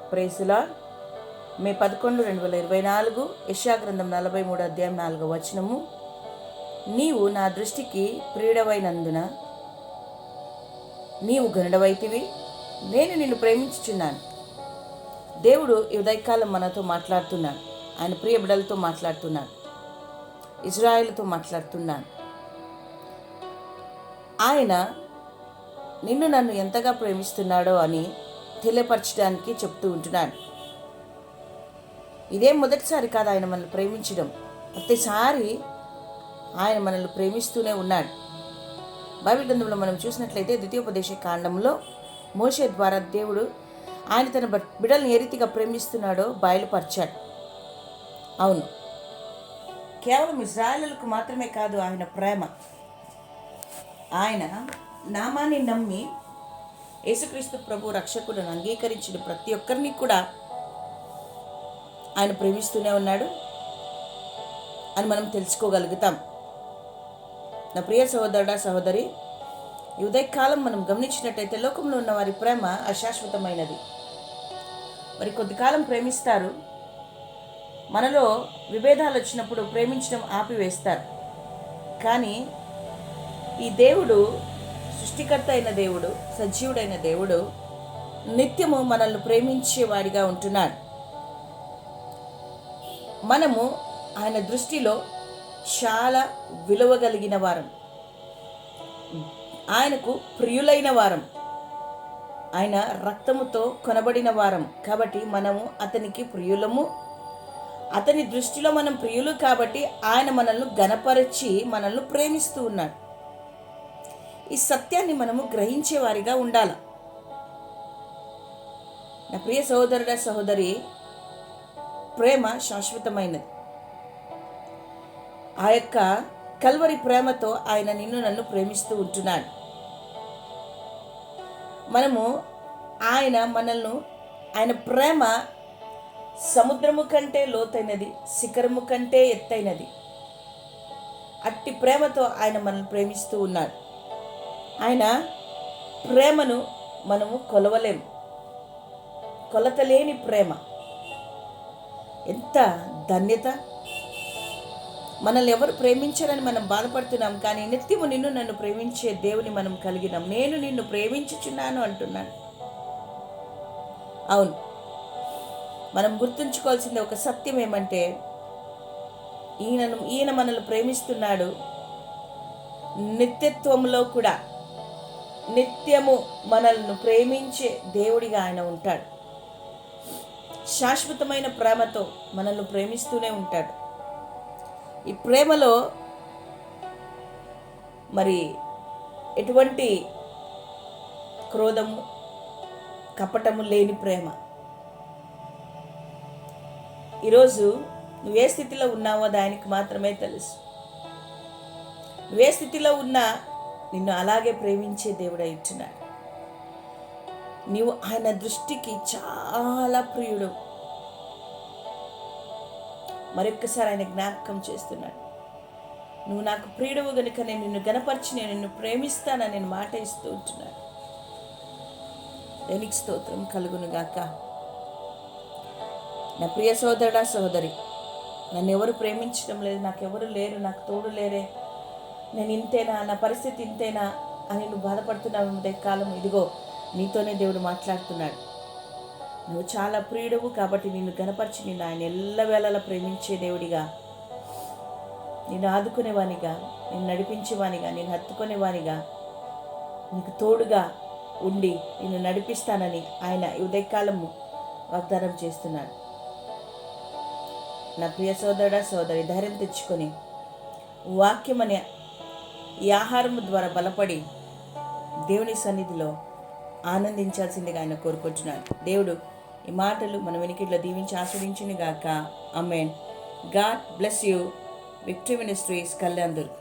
Praise the lord. మే 11, 2024 యెషయా గ్రంథం 43 అధ్యాయం 4వ వచనము. నీవు నా దృష్టికి ప్రియుడవైనందున నీవు ఘనుడవైతివి, నేను నిన్ను ప్రేమించుచున్నాను. దేవుడు ఈ ఉదయకాలం మనతో మాట్లాడుతున్నాడు. ఆయన ప్రియ బిడ్డలతో మాట్లాడుతున్నాడు, ఇజ్రాయేలుతో మాట్లాడుతున్నాడు. ఆయన నిన్ను నన్ను ఎంతగా ప్రేమిస్తున్నాడో అని తెలియపరచడానికి చెప్తూ ఉంటున్నాడు. ఇదే మొదటిసారి కాదు ఆయన మనల్ని ప్రేమించడం. ప్రతిసారి ఆయన మనల్ని ప్రేమిస్తూనే ఉన్నాడు. బైబిల్ గ్రంథంలో మనం చూసినట్లయితే ద్వితీయోపదేశ కాండంలో మోషే ద్వారా దేవుడు ఆయన తన బిడ్డల్ని ఏ రీతిగా ప్రేమిస్తున్నాడో బయలుపరిచాడు. అవును, కేవలం ఇశ్రాయేలులకు మాత్రమే కాదు ఆయన ప్రేమ. ఆయన నామాన్ని నమ్మి యేసుక్రీస్తు ప్రభు రక్షకులను అంగీకరించిన ప్రతి ఒక్కరిని కూడా ఆయన ప్రేమిస్తూనే ఉన్నాడు అని మనం తెలుసుకోగలుగుతాం. నా ప్రియ సహోదరుడా, సహోదరి, ఈ ఉదయకాలం మనం గమనించినట్టయితే లోకంలో ఉన్న వారి ప్రేమ అశాశ్వతమైనది. మరి కొద్ది కాలం ప్రేమిస్తారు, మనలో విభేదాలు వచ్చినప్పుడు ప్రేమించడం ఆపివేస్తారు. కానీ ఈ దేవుడు సృష్టికర్త అయిన దేవుడు, సజీవుడైన దేవుడు నిత్యము మనల్ని ప్రేమించేవాడిగా ఉంటున్నాడు. మనము ఆయన దృష్టిలో చాలా విలువ కలిగిన వారం, ఆయనకు ప్రియులైన వారం, ఆయన రక్తముతో కొనబడిన వారం. కాబట్టి మనము అతనికి ప్రియులము. అతని దృష్టిలో మనం ప్రియులు కాబట్టి ఆయన మనల్ని ఘనపరిచి మనల్ని ప్రేమిస్తూ ఉన్నాడు. ఈ సత్యాన్ని మనము గ్రహించేవారిగా ఉండాలి. నా ప్రియ సహోదరుడా, సహోదరి, ప్రేమ శాశ్వతమైనది. ఆ యొక్క కల్వరి ప్రేమతో ఆయన నిన్ను నన్ను ప్రేమిస్తూ ఉంటున్నాడు. మనము ఆయన ప్రేమ సముద్రము కంటే లోతైనది, శిఖరము కంటే ఎత్తైనది. అట్టి ప్రేమతో ఆయన మనల్ని ప్రేమిస్తూ ఉన్నాడు. ఆయన ప్రేమను మనము కొలవలేము. కొలతలేని ప్రేమ ఎంత ధన్యత! మనల్ని ఎవరు ప్రేమించారని మనం బాధపడుతున్నాం, కానీ నిత్యము నిన్ను నన్ను ప్రేమించే దేవుని మనం కలిగినాం. నేను నిన్ను ప్రేమించుచున్నాను అంటున్నాను. అవును, మనం గుర్తుంచుకోవాల్సింది ఒక సత్యం ఏమంటే, ఈయన మనల్ని ప్రేమిస్తున్నాడు. నిత్యత్వంలో కూడా నిత్యము మనల్ని ప్రేమించే దేవుడిగా ఆయన ఉంటాడు. శాశ్వతమైన ప్రేమతో మనల్ని ప్రేమిస్తూనే ఉంటాడు. ఈ ప్రేమలో మరి ఎటువంటి క్రోధము, కపటము లేని ప్రేమ. ఈరోజు నువ్వే స్థితిలో ఉన్నావో దానికి మాత్రమే తెలుసు. నువ్వే స్థితిలో ఉన్నా నిన్ను అలాగే ప్రేమించే దేవుడై ఉంటున్నాడు. నీవు ఆయన దృష్టికి చాలా ప్రియుడు. మరొక్కసారి ఆయన జ్ఞాపకం చేస్తున్నాడు. నువ్వు నాకు ప్రియుడవు గనుక నేను నిన్ను గణపరిచి నేను నిన్ను ప్రేమిస్తానని నేను మాట ఇస్తూ ఉంటున్నాడు. దేనికి స్తోత్రం కలుగును గాక. నా ప్రియ సోదరుడా, సహోదరి, నన్ను ఎవరు ప్రేమించడం లేదు, నాకెవరు లేరు, నాకు తోడు లేరే, నేను ఇంతేనా, నా పరిస్థితి ఇంతేనా అని నువ్వు బాధపడుతున్నావు. ఉదయ కాలం ఇదిగో నీతోనే దేవుడు మాట్లాడుతున్నాడు. నువ్వు చాలా ప్రియుడవు కాబట్టి నిన్ను గణపరిచి నిన్ను ఆయన ఎల్లవేళలా ప్రేమించే దేవుడిగా, నిన్ను ఆదుకునేవానిగా, నిన్ను నడిపించేవానిగా, నిన్ను హత్తుకునేవానిగా, నీకు తోడుగా ఉండి నిన్ను నడిపిస్తానని ఆయన ఉదయకాలము వాగ్దానం చేస్తున్నాడు. నా ప్రియ సోదరుడా, సోదరి, ధైర్యం తెచ్చుకొని వాక్యం అనే ఈ ఆహారము ద్వారా బలపడి దేవుని సన్నిధిలో ఆనందించాల్సిందిగా ఆయన కోరుకుంటున్నాడు. దేవుడు ఈ మాటలు మన వెనుకట్లో దీవించి ఆస్వాదించును గాక. ఆమేన్. God bless you. Victory ministries, Kalyan Durg.